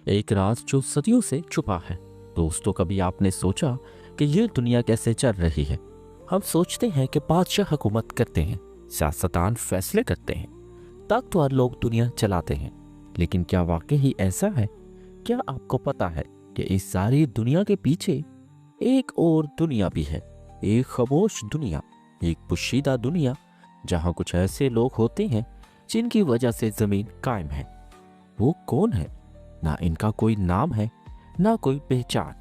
एक राज जो सदियों से छुपा है। दोस्तों, कभी आपने सोचा कि ये दुनिया कैसे चल रही है? हम सोचते हैं कि बादशाह हुकूमत करते हैं, सियासतदान फैसले करते हैं, ताकतवर लोग दुनिया चलाते हैं। लेकिन क्या वाकई ही ऐसा है? क्या आपको पता है कि इस सारी दुनिया के पीछे एक और दुनिया भी है? एक खामोश दुनिया, एक पोशीदा दुनिया, जहां कुछ ऐसे लोग होते हैं जिनकी वजह से जमीन कायम है। वो कौन है? ना इनका कोई नाम है, ना कोई पहचान,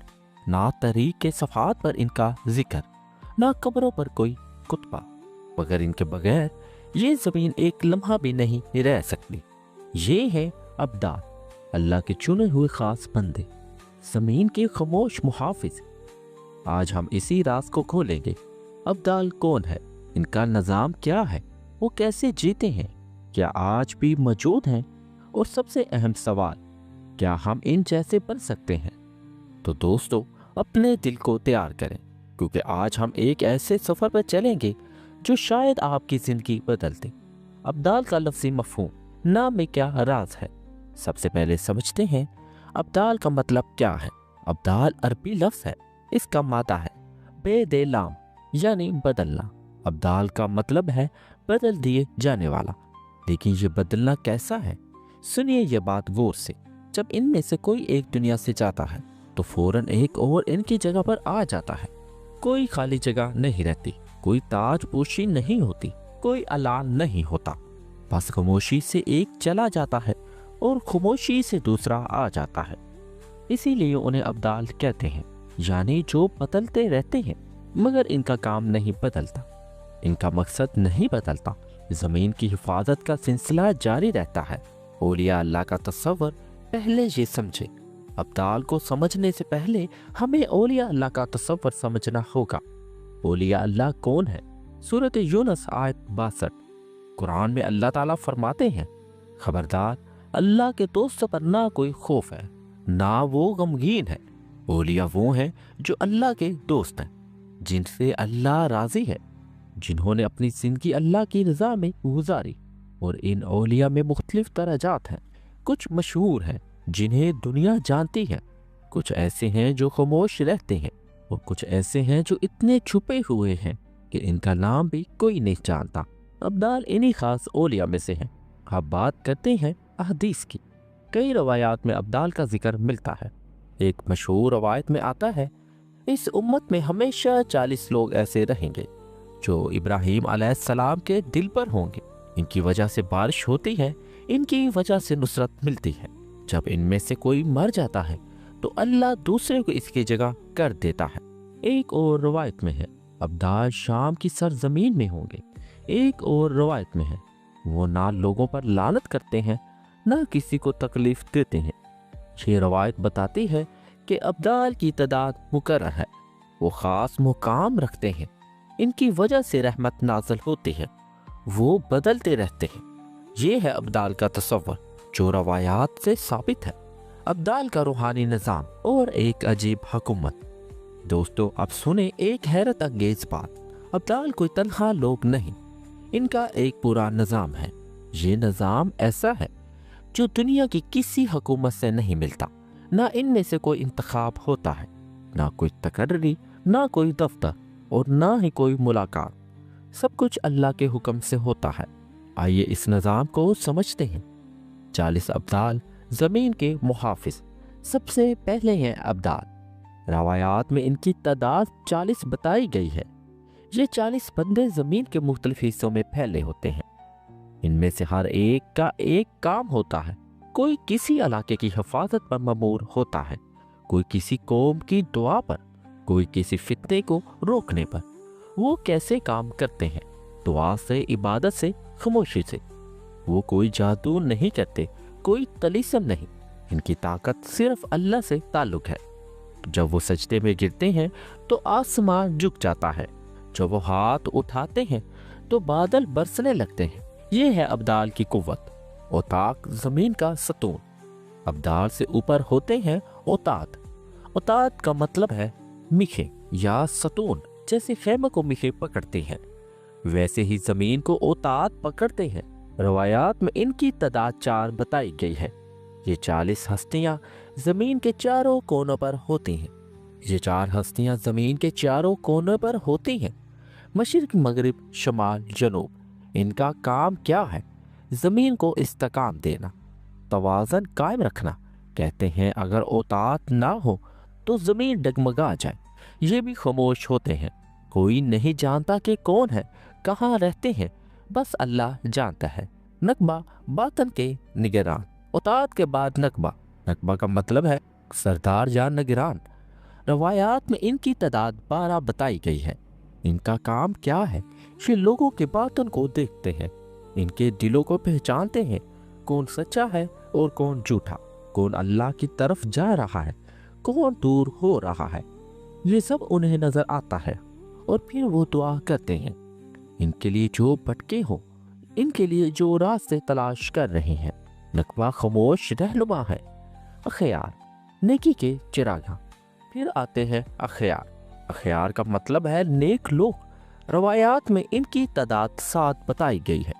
ना तारीख के सफ़हात पर इनका जिक्र, ना कब्रों पर कोई कुतबा। मगर इनके बगैर ये जमीन एक लम्हा भी नहीं रह सकती। ये है अब्दाल, अल्लाह के चुने हुए खास बंदे, जमीन के खामोश मुहाफिज। आज हम इसी राज को खोलेंगे। अब्दाल कौन है? इनका निज़ाम क्या है? वो कैसे जीते हैं? क्या आज भी मौजूद हैं? और सबसे अहम सवाल, क्या हम इन जैसे बन सकते हैं? तो दोस्तों, अपने दिल को तैयार करें, क्योंकि आज हम एक ऐसे सफ़र पर चलेंगे जो शायद आपकी ज़िंदगी बदल दे। अब्दाल का लफ्ज़ी मफ़हूम, नाम में क्या राज है? सबसे पहले समझते हैं अब्दाल का मतलब क्या है। अब्दाल अरबी लफ्ज़ है, इसका मादा है बेदेलाम, यानी बदलना। अब्दाल का मतलब है बदल दिए जाने वाला। लेकिन ये बदलना कैसा है? सुनिए ये बात गौर से। जब इनमें से कोई एक दुनिया से जाता है तो फौरन एक और इनकी जगह पर आ जाता है। कोई खाली जगह नहीं रहती, कोई ताजपोशी नहीं होती, कोई अलान नहीं होता। बस खामोशी से एक चला जाता है और खामोशी से दूसरा आ जाता है। इसीलिए उन्हें अब्दाल कहते हैं, यानी जो बदलते रहते हैं मगर इनका काम नहीं बदलता, इनका मकसद नहीं बदलता। ज़मीन की हिफाजत का सिलसिला जारी रहता है। औलिया अल्लाह का तस्वर पहले ये समझे। अब्दाल को समझने से पहले हमें औलिया अल्लाह का तस्वर समझना होगा। औलिया अल्लाह कौन है? सूरत यूनुस आयत 62। कुरान में अल्लाह ताला फरमाते हैं, खबरदार, अल्लाह के दोस्तों पर ना कोई खौफ है, ना वो गमगीन है। औलिया वो हैं जो अल्लाह के दोस्त हैं, जिनसे अल्लाह राजी है, जिन्होंने अपनी जिंदगी अल्लाह की रज़ा में गुजारी। और इन औलिया में मुख्तलिफ दराजात हैं। कुछ मशहूर हैं जिन्हें दुनिया जानती है, कुछ ऐसे हैं जो खामोश रहते हैं, और कुछ ऐसे हैं जो इतने छुपे हुए हैं कि इनका नाम भी कोई नहीं जानता। अब्दाल इन्हीं खास औलिया में से हैं। अब बात करते हैं अहदीस की। कई रवायात में अब्दाल का जिक्र मिलता है। एक मशहूर रवायत में आता है, इस उम्मत में हमेशा 40 लोग ऐसे रहेंगे जो इब्राहीम अलैहिस्सलाम के दिल पर होंगे। इनकी वजह से बारिश होती है, इनकी वजह से नुसरत मिलती है। जब इनमें से कोई मर जाता है तो अल्लाह दूसरे को इसकी जगह कर देता है। एक और रवायत में है, अब्दाल शाम की सरजमीन में होंगे। एक और रवायत में है, वो ना लोगों पर लानत करते हैं, ना किसी को तकलीफ देते हैं। ये रवायत बताती है कि अब्दाल की तादाद मुकर्रर है, वो ख़ास मुकाम रखते हैं। इनकी वजह से रहमत नाज़िल होती है, वो बदलते रहते हैं। ये है अब्दाल का तस्वर जो रवायात से साबित है। अब्दाल का रूहानी निज़ाम और एक अजीब हुकूमत। दोस्तों, अब सुने एक हैरत अंगेज बात। अब्दाल कोई तन्हा लोग नहीं, इनका एक पूरा निज़ाम है। ये निज़ाम ऐसा है जो दुनिया की किसी हुकूमत से नहीं मिलता। ना इनमें से कोई इंतखाब होता है, ना कोई तकर्री, ना कोई दफ्तर, और ना ही कोई मुलाकात। सब कुछ अल्लाह के हुक्म से होता है। आइए इस निज़ाम को समझते हैं। 40 अब्दाल ज़मीन के मुहाफिज। सबसे पहले हैं अब्दाल। रवायात में इनकी तादाद 40 बताई गई है। ये 40 बंदे ज़मीन के मुख्तलिफ हिस्सों में फैले होते हैं। इनमें से हर एक का एक काम होता है। कोई किसी इलाके की हिफाजत पर ममूर होता है, कोई किसी कौम की दुआ पर, कोई किसी फितने को रोकने पर। वो कैसे काम करते हैं? दुआ से, इबादत से, खामोशी से। वो कोई जादू नहीं करते, कोई तलीसम नहीं। इनकी ताकत सिर्फ अल्लाह से ताल्लुक है। जब वो सजदे में गिरते हैं तो आसमान झुक जाता है। जब वो हाथ उठाते हैं तो बादल बरसने लगते हैं। ये है अब्दाल की कुव्वत। औताक ज़मीन का सतून। अब्दाल से ऊपर होते हैं औतात। औतात का मतलब है मिखे या सतून। जैसे खेमे को मिखे पकड़ते हैं, वैसे ही ज़मीन को औतात पकड़ते हैं। रवायात में इनकी तादाद 4 बताई गई है। یہ 40 ہستیاں زمین کے چاروں کونوں پر ہوتی ہیں۔ یہ 4 ہستیاں زمین کے چاروں کونوں پر ہوتی ہیں، مشرق، مغرب، شمال، جنوب۔ ان کا کام کیا ہے؟ زمین کو استحکام دینا، توازن قائم رکھنا۔ کہتے ہیں اگر اوتاد نہ ہو تو زمین ڈگمگا جائے۔ یہ بھی خاموش ہوتے ہیں، کوئی نہیں جانتا کہ کون ہے، کہاں رہتے ہیں، بس اللہ جانتا ہے۔ نقبہ، باطن کے نگران۔ اوتاد کے بعد نقبہ۔ نقبہ کا مطلب ہے سردار یا نگران۔ روایات میں ان کی تعداد 12 بتائی گئی ہے۔ ان کا کام کیا ہے؟ یہ لوگوں کے باطن کو دیکھتے ہیں، ان کے دلوں کو پہچانتے ہیں، کون سچا ہے اور کون جھوٹا، کون اللہ کی طرف جا رہا ہے، کون دور ہو رہا ہے۔ یہ سب انہیں نظر آتا ہے اور پھر وہ دعا کرتے ہیں، ان کے لیے جو بھٹکے ہوں، ان کے لیے جو راستے تلاش کر رہے ہیں۔ نقبہ خاموش رہنما ہے۔ اخیار، نیکی کے چراغاں۔ پھر آتے ہیں اخیار۔ اخیار کا مطلب ہے نیک لوگ۔ روایات میں ان کی تعداد 7 بتائی گئی ہے۔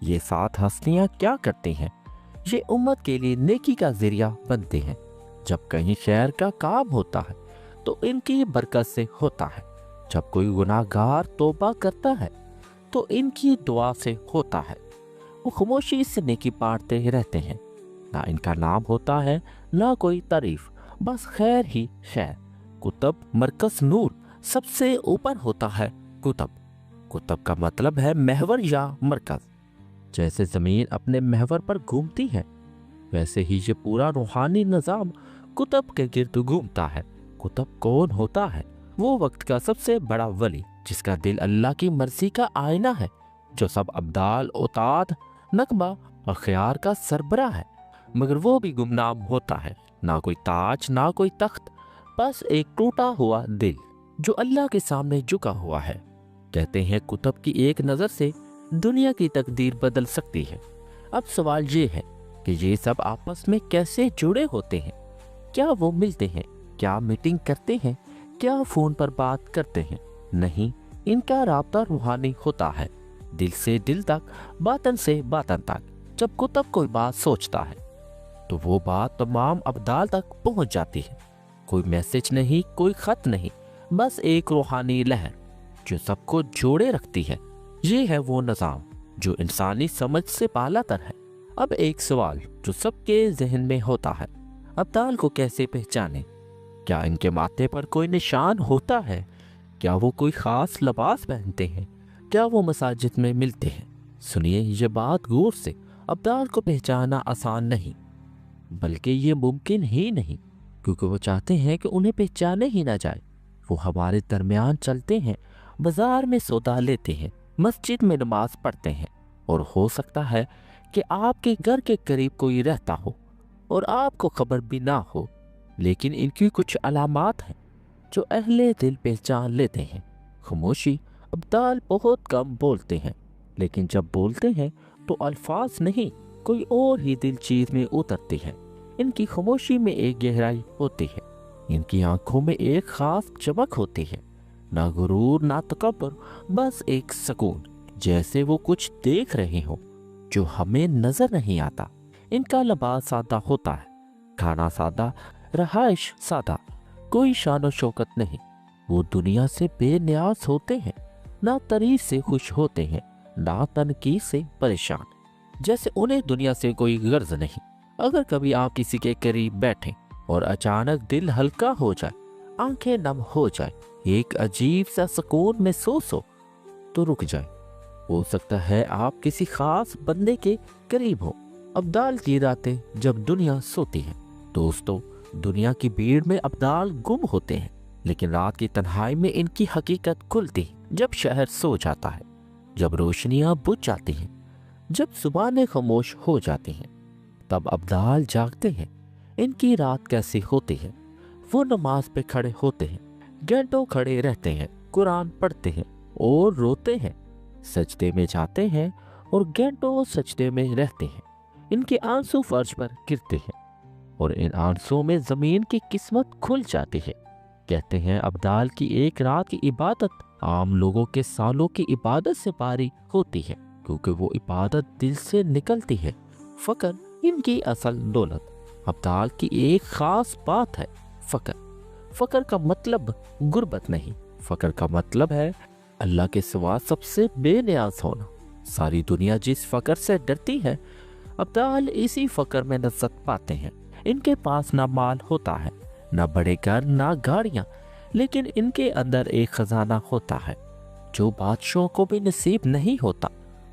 یہ 7 ہستیاں کیا کرتی ہیں؟ یہ امت کے لیے نیکی کا ذریعہ بنتے ہیں۔ جب کہیں خیر کا کام ہوتا ہے تو ان کی برکت سے ہوتا ہے۔ جب کوئی گناہ گار توبہ کرتا ہے تو ان کی دعا سے ہوتا ہے۔ وہ خاموشی سے نیکی بانٹتے رہتے ہیں۔ نہ ان کا نام ہوتا ہے، نہ کوئی تعریف، بس خیر ہی خیر۔ کتب، مرکز، نور۔ سب سے اوپر ہوتا ہے کتب۔ کتب کا مطلب ہے محور یا مرکز۔ جیسے زمین اپنے محور پر گھومتی ہے، ویسے ہی یہ پورا روحانی نظام کتب کے گرد گھومتا ہے۔ کتب کون ہوتا ہے؟ وہ وقت کا سب سے بڑا ولی، جس کا دل اللہ کی مرضی کا آئینہ ہے، جو سب ابدال، اوتاد، نقبہ اور خیار کا سربراہ ہے۔ مگر وہ بھی گمنام ہوتا ہے، نہ کوئی تاج، نہ کوئی تخت، بس ایک ٹوٹا ہوا دل جو اللہ کے سامنے جھکا ہوا ہے۔ کہتے ہیں کتب کی ایک نظر سے دنیا کی تقدیر بدل سکتی ہے۔ اب سوال یہ ہے کہ یہ سب آپس میں کیسے جڑے ہوتے ہیں؟ کیا وہ ملتے ہیں؟ کیا میٹنگ کرتے ہیں؟ کیا فون پر بات کرتے ہیں؟ نہیں، ان کا رابطہ روحانی ہوتا ہے، دل سے دل تک، باطن سے باطن تک۔ جب کتب کوئی بات سوچتا ہے تو وہ بات تمام ابدال تک پہنچ جاتی ہے۔ کوئی میسج نہیں، کوئی خط نہیں، بس ایک روحانی لہر جو سب کو جوڑے رکھتی ہے۔ یہ ہے وہ نظام جو انسانی سمجھ سے بالا تر ہے۔ اب ایک سوال جو سب کے ذہن میں ہوتا ہے، ابدال کو کیسے پہچانے؟ کیا ان کے ماتھے پر کوئی نشان ہوتا ہے؟ کیا وہ کوئی خاص لباس پہنتے ہیں؟ کیا وہ مساجد میں ملتے ہیں؟ سنیے یہ بات غور سے، ابدال کو پہچاننا آسان نہیں، بلکہ یہ ممکن ہی نہیں، کیونکہ وہ چاہتے ہیں کہ انہیں پہچانے ہی نہ جائے۔ وہ ہمارے درمیان چلتے ہیں، بازار میں سودا لیتے ہیں، مسجد میں نماز پڑھتے ہیں، اور ہو سکتا ہے کہ آپ کے گھر کے قریب کوئی رہتا ہو اور آپ کو خبر بھی نہ ہو، لیکن ان کی کچھ علامات ہیں جو اہل دل پہچان لیتے ہیں۔ خاموشی، ابدال بہت کم بولتے ہیں، لیکن جب بولتے ہیں تو الفاظ نہیں، کوئی اور ہی دل چیز میں اترتی ہے۔ ان کی خاموشی میں ایک گہرائی ہوتی ہے، ان کی آنکھوں میں ایک خاص چمک ہوتی ہے، نہ غرور، نہ تکبر، بس ایک سکون، جیسے وہ کچھ دیکھ رہے ہوں جو ہمیں نظر نہیں آتا۔ ان کا لباس سادہ ہوتا ہے، کھانا سادہ، رہائش سادہ، کوئی شان و شوکت نہیں۔ وہ دنیا سے بے نیاز ہوتے ہیں، نہ تعریف سے خوش ہوتے ہیں، نہ تنقید سے پریشان، جیسے انہیں دنیا سے کوئی غرض نہیں۔ اگر کبھی آپ کسی کے قریب بیٹھیں اور اچانک دل ہلکا ہو جائے، آنکھیں نم ہو جائے، ایک عجیب سا سکون محسوس ہو، تو رک جائیں۔ ہو سکتا ہے آپ کسی خاص بندے کے قریب ہو۔ ابدال کی راتیں جب دنیا سوتی ہے۔ دوستو، دنیا کی بھیڑ میں ابدال گم ہوتے ہیں، لیکن رات کی تنہائی میں ان کی حقیقت کھلتی ہے۔ جب شہر سو جاتا ہے، جب روشنیاں بجھ جاتی ہیں، جب زبانیں خاموش ہو جاتی ہیں، تب ابدال جاگتے ہیں۔ ان کی رات کیسی ہوتی ہے؟ وہ نماز پہ کھڑے ہوتے ہیں، گھنٹوں کھڑے رہتے ہیں، قرآن پڑھتے ہیں اور روتے ہیں، سجدے میں جاتے ہیں اور گھنٹوں سجدے میں رہتے ہیں۔ ان کے آنسو فرش پر گرتے ہیں اور ان آنسوں میں زمین کی قسمت کھل جاتی ہے۔ کہتے ہیں ابدال کی ایک رات کی عبادت عام لوگوں کے سالوں کی عبادت سے بھاری ہوتی ہے، کیونکہ وہ عبادت دل سے نکلتی ہے۔ فقر ان کی اصل دولت، ابدال کی ایک خاص بات ہے فقر۔ فقر کا مطلب غربت نہیں، فقر کا مطلب ہے اللہ کے سوا سب سے بے نیاز ہونا۔ ساری دنیا جس فقر سے ڈرتی ہے، ابدال اسی فقر میں لذت پاتے ہیں۔ ان کے پاس نہ مال ہوتا ہے، نہ بڑے گھر، نہ گاڑیاں، لیکن ان کے اندر ایک خزانہ ہوتا ہے جو بادشاہوں کو بھی نصیب نہیں ہوتا۔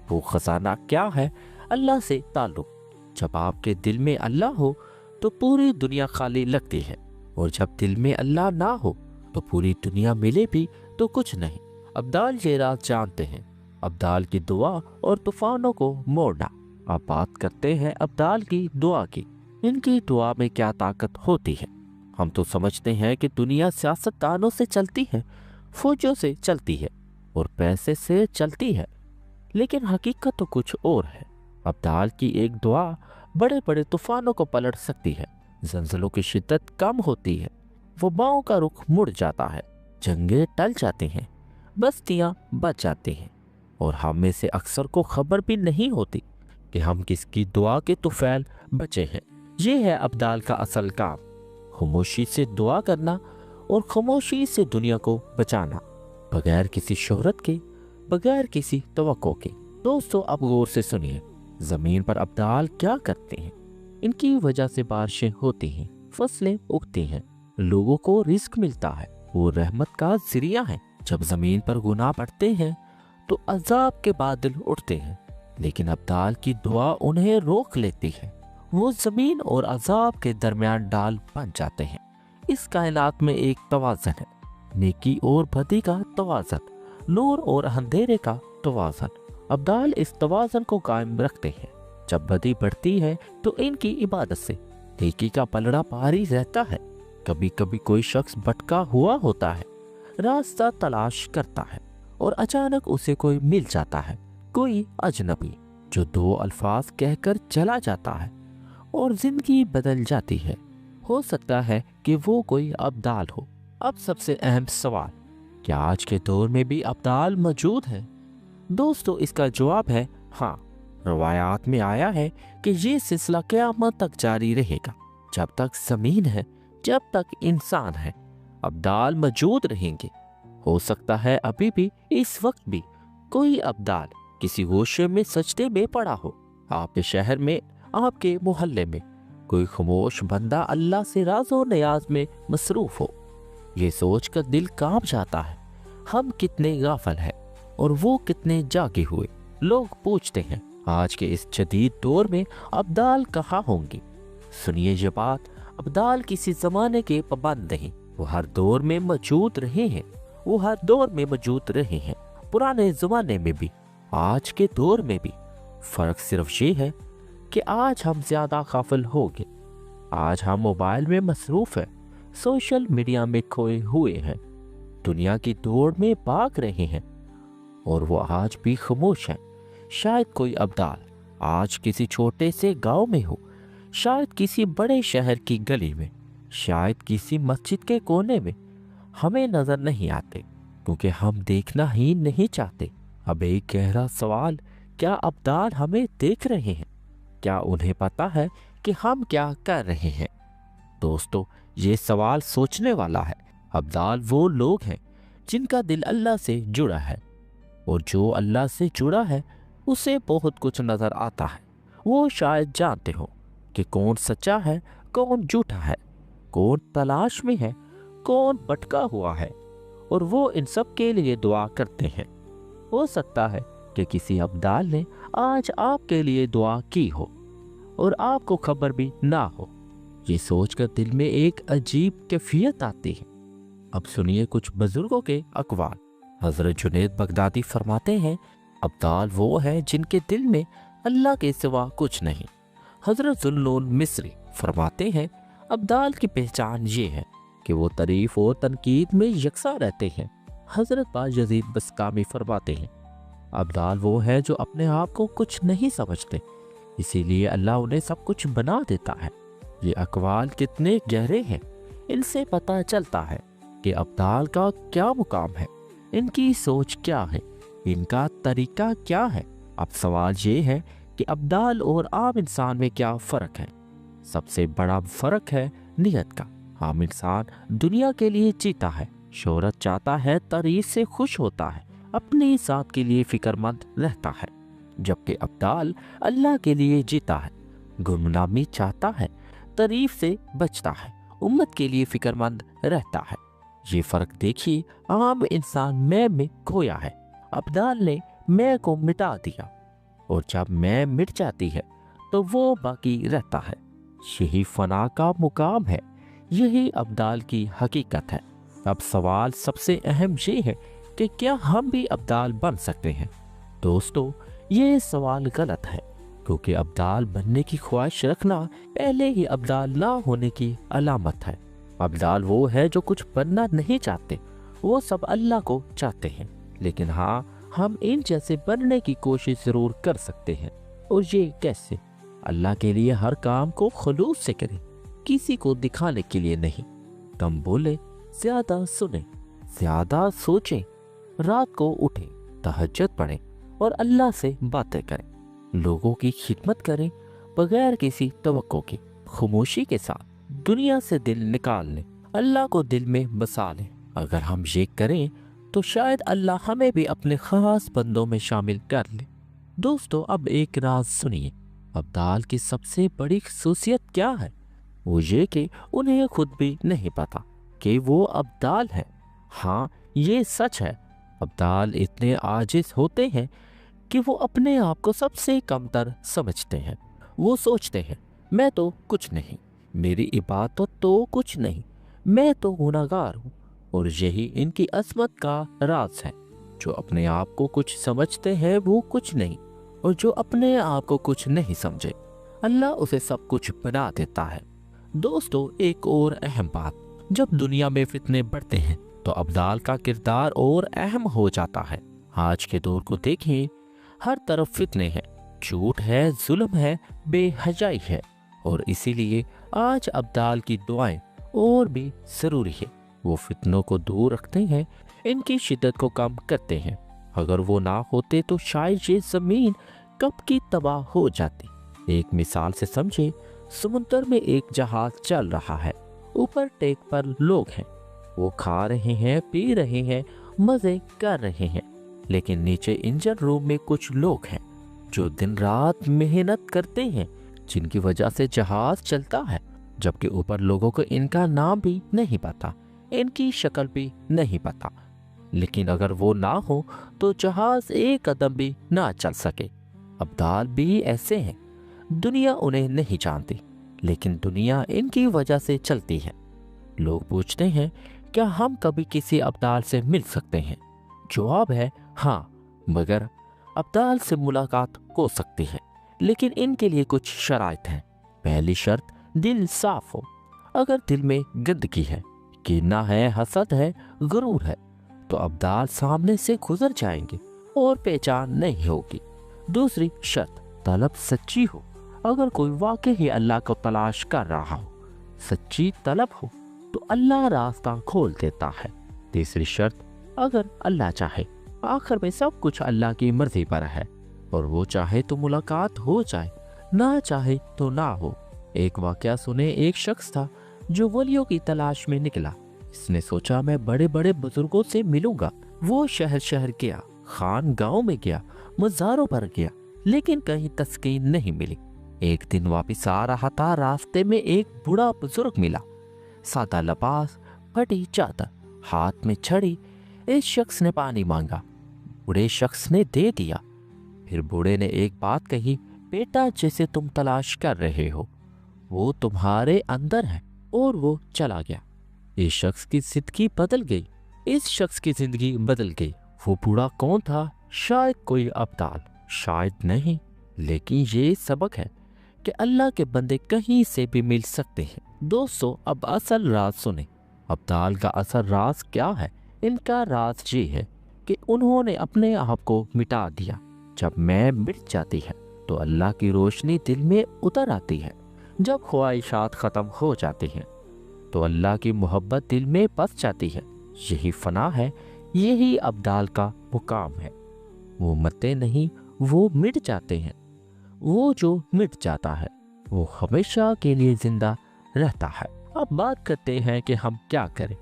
وہ خزانہ کیا ہے؟ اللہ سے تعلق۔ جب آپ کے دل میں اللہ ہو تو پوری دنیا خالی لگتی ہے، اور جب دل میں اللہ نہ ہو تو پوری دنیا ملے بھی تو کچھ نہیں۔ ابدال یہ راز جانتے ہیں، ابدال کی دعا اور طوفانوں کو موڑنا۔ آپ بات کرتے ہیں ابدال کی دعا کی، ان کی دعا میں کیا طاقت ہوتی ہے؟ ہم تو سمجھتے ہیں کہ دنیا سیاست دانوں سے چلتی ہے، فوجوں سے چلتی ہے اور پیسے سے چلتی ہے، لیکن حقیقت تو کچھ اور ہے۔ ابدال کی ایک دعا بڑے بڑے طوفانوں کو پلٹ سکتی ہے۔ زلزلوں کی شدت کم ہوتی ہے، وباؤں کا رخ مڑ جاتا ہے، جنگیں ٹل جاتی ہیں، بستیاں بچ جاتی ہیں، اور ہم میں سے اکثر کو خبر بھی نہیں ہوتی کہ ہم کس کی دعا کے طفیل بچے ہیں۔ یہ ہے ابدال کا اصل کام، خاموشی سے دعا کرنا اور خاموشی سے دنیا کو بچانا، بغیر کسی شہرت کے، بغیر کسی توقع کے۔ دوستو اب غور سے سنیے، زمین پر ابدال کیا کرتے ہیں؟ ان کی وجہ سے بارشیں ہوتی ہیں، فصلیں اگتی ہیں، لوگوں کو رزق ملتا ہے، وہ رحمت کا ذریعہ ہیں۔ جب زمین پر گناہ بڑھتے ہیں تو عذاب کے بادل اٹھتے ہیں، لیکن ابدال کی دعا انہیں روک لیتی ہے۔ وہ زمین اور عذاب کے درمیان ڈال بن جاتے ہیں۔ اس کائنات میں ایک توازن ہے، نیکی اور بدی کا توازن، نور اور اندھیرے کا توازن۔ ابدال اس توازن کو قائم رکھتے ہیں۔ جب بدی بڑھتی ہے تو ان کی عبادت سے نیکی کا پلڑا پاری رہتا ہے۔ کبھی کبھی کوئی شخص بھٹکا ہوا ہوتا ہے، راستہ تلاش کرتا ہے، اور اچانک اسے کوئی مل جاتا ہے، کوئی اجنبی جو دو الفاظ کہہ کر چلا جاتا ہے اور زندگی بدل جاتی ہے۔ ہو سکتا ہے کہ وہ کوئی ابدال ہو۔ اب سب سے اہم سوال، کیا آج کے دور میں بھی ابدال موجود ہیں؟ دوستو اس کا جواب ہے ہاں۔ روایات میں آیا ہے کہ یہ سلسلہ قیامت تک جاری رہے گا۔ جب تک زمین ہے، جب تک انسان ہے، ابدال موجود رہیں گے۔ ہو سکتا ہے ابھی بھی، اس وقت بھی کوئی ابدال کسی گوشے میں سجدے میں پڑا ہو، آپ کے شہر میں، آپ کے محلے میں کوئی خاموش بندہ اللہ سے راز و نیاز میں مصروف ہو۔ یہ سوچ کر دل کانپ جاتا ہے، ہم کتنے غافل ہیں اور وہ کتنے جاگے ہوئے۔ لوگ پوچھتے ہیں آج کے اس جدید دور میں ابدال کہاں ہوں گی؟ سنیے یہ بات، ابدال کسی زمانے کے پابند نہیں، وہ ہر دور میں موجود رہے ہیں، وہ ہر دور میں موجود رہے ہیں، پرانے زمانے میں بھی، آج کے دور میں بھی۔ فرق صرف یہ ہے کہ آج ہم زیادہ غافل ہو گئے، آج ہم موبائل میں مصروف ہیں، سوشل میڈیا میں کھوئے ہوئے ہیں، دنیا کی دوڑ میں بھاگ رہے ہیں، اور وہ آج بھی خاموش ہیں۔ شاید کوئی ابدال آج کسی چھوٹے سے گاؤں میں ہو، شاید کسی بڑے شہر کی گلی میں، شاید کسی مسجد کے کونے میں، ہمیں نظر نہیں آتے کیونکہ ہم دیکھنا ہی نہیں چاہتے۔ اب ایک گہرا سوال، کیا ابدال ہمیں دیکھ رہے ہیں؟ کیا انہیں پتا ہے کہ ہم کیا کر رہے ہیں؟ دوستو یہ سوال سوچنے والا ہے۔ ابدال وہ لوگ ہیں جن کا دل اللہ سے جڑا ہے، اور جو اللہ سے جڑا ہے اسے بہت کچھ نظر آتا ہے۔ وہ شاید جانتے ہو کہ کون سچا ہے، کون جھوٹا ہے، کون تلاش میں ہے، کون بھٹکا ہوا ہے، اور وہ ان سب کے لیے دعا کرتے ہیں۔ ہو سکتا ہے کہ کسی ابدال نے آج آپ کے لیے دعا کی ہو اور آپ کو خبر بھی نہ ہو۔ یہ سوچ کر دل میں ایک عجیب کیفیت آتی ہے۔ اب سنیے کچھ بزرگوں کے اقوال۔ حضرت جنید بغدادی فرماتے ہیں ابدال وہ ہے جن کے دل میں اللہ کے سوا کچھ نہیں۔ حضرت ذوالنون مصری فرماتے ہیں ابدال کی پہچان یہ ہے کہ وہ تعریف و تنقید میں یکساں رہتے ہیں۔ حضرت بایزید بسطامی فرماتے ہیں ابدال وہ ہے جو اپنے آپ کو کچھ نہیں سمجھتے، اسی لیے اللہ انہیں سب کچھ بنا دیتا ہے۔ یہ اقوال کتنے گہرے ہیں، ان سے پتہ چلتا ہے کہ ابدال کا کیا مقام ہے، ان کی سوچ کیا ہے، ان کا طریقہ کیا ہے۔ اب سوال یہ ہے کہ ابدال اور عام انسان میں کیا فرق ہے؟ सबसे बड़ा फर्क है नियत का। आम इंसान दुनिया के लिए जीता है, शोहरत चाहता है, तारीफ से खुश होता है, अपनी साथ के लिए फिक्रमंद रहता है। जबकि अब्दाल अल्लाह के लिए जीता है, गुमनामी चाहता है, तारीफ से बचता है, उम्मत के लिए फिक्रमंद रहता है। ये फर्क देखिए, आम इंसान मैं में खोया है, अब्दाल ने मैं को मिटा दिया, और जब मैं मिट जाती है तो वो बाकी रहता है। यही फना का मुकाम है, यही अब्दाल की हकीकत है। अब सवाल सबसे अहम ये है कि क्या हम भी अब्दाल बन सकते हैं? दोस्तों, ये सवाल गलत है, क्योंकि अब्दाल बनने की ख्वाहिश रखना पहले ही अब्दाल ना होने की अलामत है। अब्दाल वो है जो कुछ बनना नहीं चाहते, वो सब अल्लाह को चाहते हैं। लेकिन हाँ, हम इन जैसे बनने की कोशिश जरूर कर सकते हैं। और ये कैसे? अल्लाह के लिए हर काम को खुलूस से करें, किसी को दिखाने के लिए नहीं। कम बोले, ज्यादा सुने, ज्यादा सोचें, रात को उठें, तहज्जुद पढ़ें और अल्लाह से बातें करें। लोगों की खिदमत करें बगैर किसी तवक्को के, खामोशी के साथ दुनिया से दिल निकाल लें, अल्लाह को दिल में बसा लें। अगर हम ये करें तो शायद अल्लाह हमें भी अपने खास बंदों में शामिल कर ले। दोस्तों, अब एक राज सुनिए। अब्दाल की सबसे बड़ी खसूसियत क्या है? वो ये कि उन्हें खुद भी नहीं पता कि वो अब्दाल है। हाँ, ये सच है, अब्दाल इतने आजिज होते हैं कि वो अपने आप को सबसे कमतर समझते हैं। वो सोचते हैं, मैं तो कुछ नहीं, मेरी इबादत तो कुछ नहीं, मैं तो गुनहगार हूँ। और यही इनकी अजमत का राज है। जो अपने आप को कुछ समझते हैं वो कुछ नहीं, और जो अपने आप को कुछ नहीं समझे, अल्लाह उसे सब कुछ बना देता है। दोस्तों, एक और अहम बात, जब दुनिया में फितने बढ़ते हैं तो अब्दाल का किरदार और अहम हो जाता है। आज के दौर को देखिए, हर तरफ फितने हैं, झूठ है, जुल्म है, बेहजाई है, और इसीलिए आज अब्दाल की दुआएं और भी जरूरी है। वो फितनों को दूर रखते हैं, इनकी शिद्दत को कम करते हैं। अगर वो ना होते तो शायद ये जमीन कब की तबाह हो जाती। एक मिसाल से समझे, समुद्र में एक जहाज चल रहा है, ऊपर टेक पर लोग हैं, वो खा रहे हैं, पी रहे हैं, मजे कर रहे हैं। लेकिन नीचे इंजन रूम में कुछ लोग हैं जो दिन रात मेहनत करते हैं, जिनकी वजह से जहाज चलता है। जबकि ऊपर लोगों को इनका नाम भी नहीं पता, इनकी शक्ल भी नहीं पता। लेकिन अगर वो ना हो तो जहाज एक कदम भी ना चल सके। अब्दाल भी ऐसे हैं, दुनिया उन्हें नहीं जानती, लेकिन दुनिया इनकी वजह से चलती है। लोग पूछते हैं, क्या हम कभी किसी अब्दाल से मिल सकते हैं? जवाब है हाँ, मगर अब्दाल से मुलाकात हो सकती है, लेकिन इनके लिए कुछ शराइत हैं। पहली शर्त, दिल साफ हो। अगर दिल में गंदगी है, कीना है, हसद है, गुरूर है, तो अब्दाल सामने से गुजर जाएंगे और पहचान नहीं होगी। दूसरी शर्त, तलब सच्ची हो। अगर कोई वाकई ही अल्लाह को तलाश कर रहा हो, सच्ची तलब हो, तो अल्लाह रास्ता खोल देता है। तीसरी शर्त, अगर अल्लाह चाहे। आखिर में सब कुछ अल्लाह की मर्जी पर है, और वो चाहे तो मुलाकात हो जाए, ना चाहे तो ना हो। एक वाकया सुने, एक शख्स था जो वलियों की तलाश में निकला। इसने सोचा, मैं बड़े बड़े बुजुर्गों से मिलूंगा। वो शहर शहर गया, खान गांव में गया, मज़ारों पर गया, लेकिन कहीं तस्कीन नहीं मिली। एक दिन वापस आ रहा था, रास्ते में एक बूढ़ा बुजुर्ग मिला, सादा लिबास, फटी चादर, हाथ में छड़ी। इस शख्स ने पानी मांगा, बूढ़े शख्स ने दे दिया। फिर बूढ़े ने एक बात कही, बेटा, जैसे तुम तलाश कर रहे हो वो तुम्हारे अंदर है, और वो चला गया। इस शख्स की जिंदगी बदल गई, इस शख्स की जिंदगी बदल गई। वो बूढ़ा कौन था? शायद कोई अब्दाल, शायद नहीं, लेकिन ये सबक है कि अल्लाह के बंदे कहीं से भी मिल सकते हैं। दोस्तों, अब असल राज सुने। अब्दाल का असल राज क्या है? इनका राज ये है कि उन्होंने अपने आप को मिटा दिया। जब मैं मिट जाती है तो अल्लाह की रोशनी दिल में उतर आती है। जब ख्वाहिशात ख़त्म हो जाती हैं तो अल्लाह की मोहब्बत दिल में बस जाती है। यही फना है, यही अब्दाल का मुकाम है। वो मरते नहीं, वो मिट जाते हैं। वो जो मिट जाता है वो हमेशा के लिए जिंदा रहता है। अब बात करते हैं कि हम क्या करें।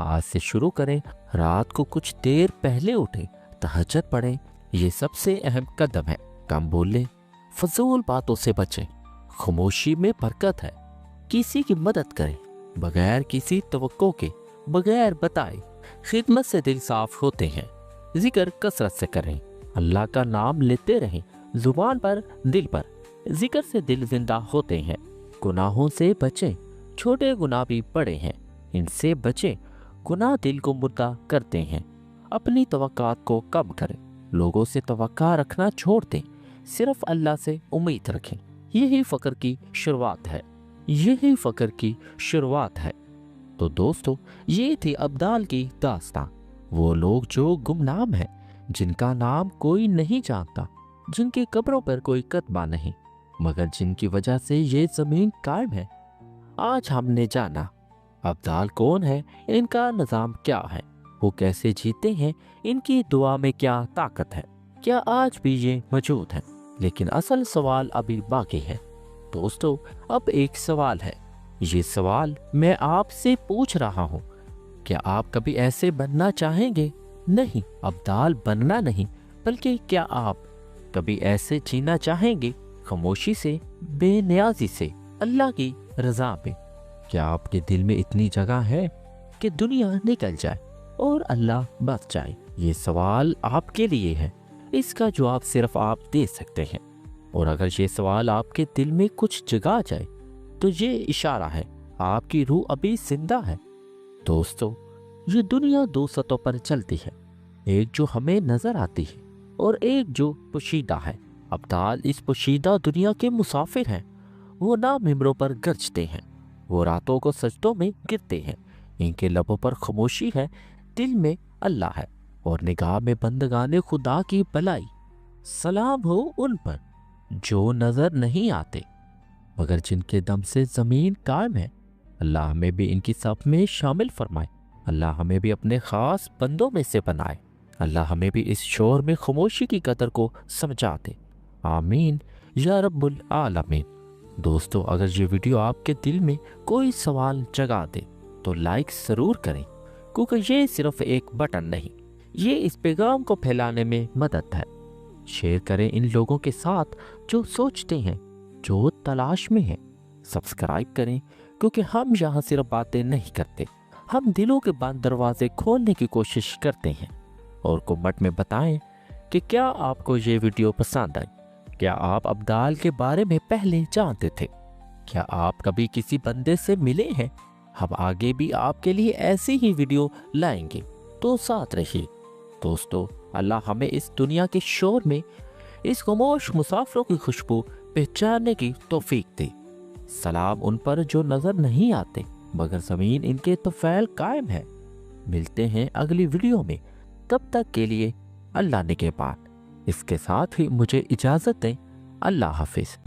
आज से शुरू करें, रात को कुछ देर पहले उठें, तहज्जुद पढ़ें। ये सबसे अहम कदम है। कम बोलें, फजूल बातों से बचें। खामोशी में बरकत है। किसी की मदद करें बगैर किसी तवक्को के, बगैर बताए। खिदमत से दिल साफ होते हैं। जिक्र कसरत से करें। अल्लाह का नाम लेते रहें, जुबान पर, दिल पर। जिक्र से दिल जिंदा होते हैं। गुनाहों से बचें। छोटे गुनाह भी बड़े हैं, इनसे बचें। गुनाह दिल को मुर्दा करते हैं। अपनी तवक्कात को कम करें। लोगों से तवक्का रखना छोड़ दें। सिर्फ अल्लाह से उम्मीद रखें। यही फ़क्र की शुरुआत है। यही फ़क्र की शुरुआत है। तो दोस्तों, ये थी अब्दाल की दास्तां। वो लोग जो गुमनाम हैं, जिनका नाम कोई नहीं जानता, जिनकी कब्रों पर कोई कतबा नहीं, मगर जिनकी वजह से ये ज़मीन कायम है। आज हमने जाना अब्दाल कौन है, इनका निज़ाम क्या है, वो कैसे जीते हैं, इनकी दुआ में क्या ताकत है, क्या आज भी ये मौजूद है। लेकिन असल सवाल अभी बाकी है। दोस्तों, अब एक सवाल है। ये सवाल मैं आपसे पूछ रहा हूँ, क्या आप कभी ऐसे बनना चाहेंगे? नहीं, अब्दाल बनना नहीं, बल्कि क्या आप कभी ऐसे जीना चाहेंगे, खामोशी से, बेनियाजी से, अल्लाह की रजा में? क्या आपके दिल में इतनी जगह है कि दुनिया निकल जाए और अल्लाह बच जाए? ये सवाल आपके लिए है। इसका जवाब सिर्फ आप दे सकते हैं। और अगर ये सवाल आपके दिल में कुछ जगा जाए तो ये इशारा है आपकी रूह अभी जिंदा है। दोस्तों, ये दुनिया दो सतहों पर चलती है, एक जो हमें नजर आती है और एक जो पोशीदा है। अब्दाल इस पोशीदा दुनिया के मुसाफिर हैं। वो ना मिंबरों पर गरजते हैं, वो रातों को सजदों में गिरते हैं। इनके लबों पर खामोशी है, दिल में अल्लाह है और निगाह में बंदगाने खुदा की भलाई। सलाम हो उन पर जो नजर नहीं आते, मगर जिनके दम से जमीन कायम है। अल्लाह हमें भी इनकी सफ में शामिल फरमाए। अल्लाह हमें भी अपने खास बंदों में से बनाए। अल्लाह हमें भी इस शोर में खामोशी की कदर को समझा दे। आमीन या रब्बुल आलमीन। दोस्तों, अगर ये वीडियो आपके दिल में कोई सवाल जगा दे तो लाइक ज़रूर करें, क्योंकि ये सिर्फ एक बटन नहीं, ये इस पैगाम को फैलाने में मदद है। शेयर करें इन लोगों के साथ जो सोचते हैं, जो तलाश में हैं। सब्सक्राइब करें, क्योंकि हम यहाँ सिर्फ बातें नहीं करते, हम दिलों के बंद दरवाजे खोलने की कोशिश करते हैं। और कमेंट में बताएं कि क्या आपको ये वीडियो पसंद आई। क्या आप अब्दाल के बारे में पहले जानते थे? क्या आप कभी किसी बंदे से मिले हैं? हम आगे भी आपके लिए ऐसी ही वीडियो लाएंगे, तो साथ रहिए। दोस्तों, अल्लाह हमें इस दुनिया के शोर में इस खामोश मुसाफिरों की खुशबू पहचानने की तौफीक दे। सलाम उन पर जो नजर नहीं आते, मगर जमीन इनके तफैल कायम है। मिलते हैं अगली वीडियो में, तब तक के लिए अल्लाह निगहबान। इसके साथ ही मुझे इजाजत दें। अल्लाह हाफिज।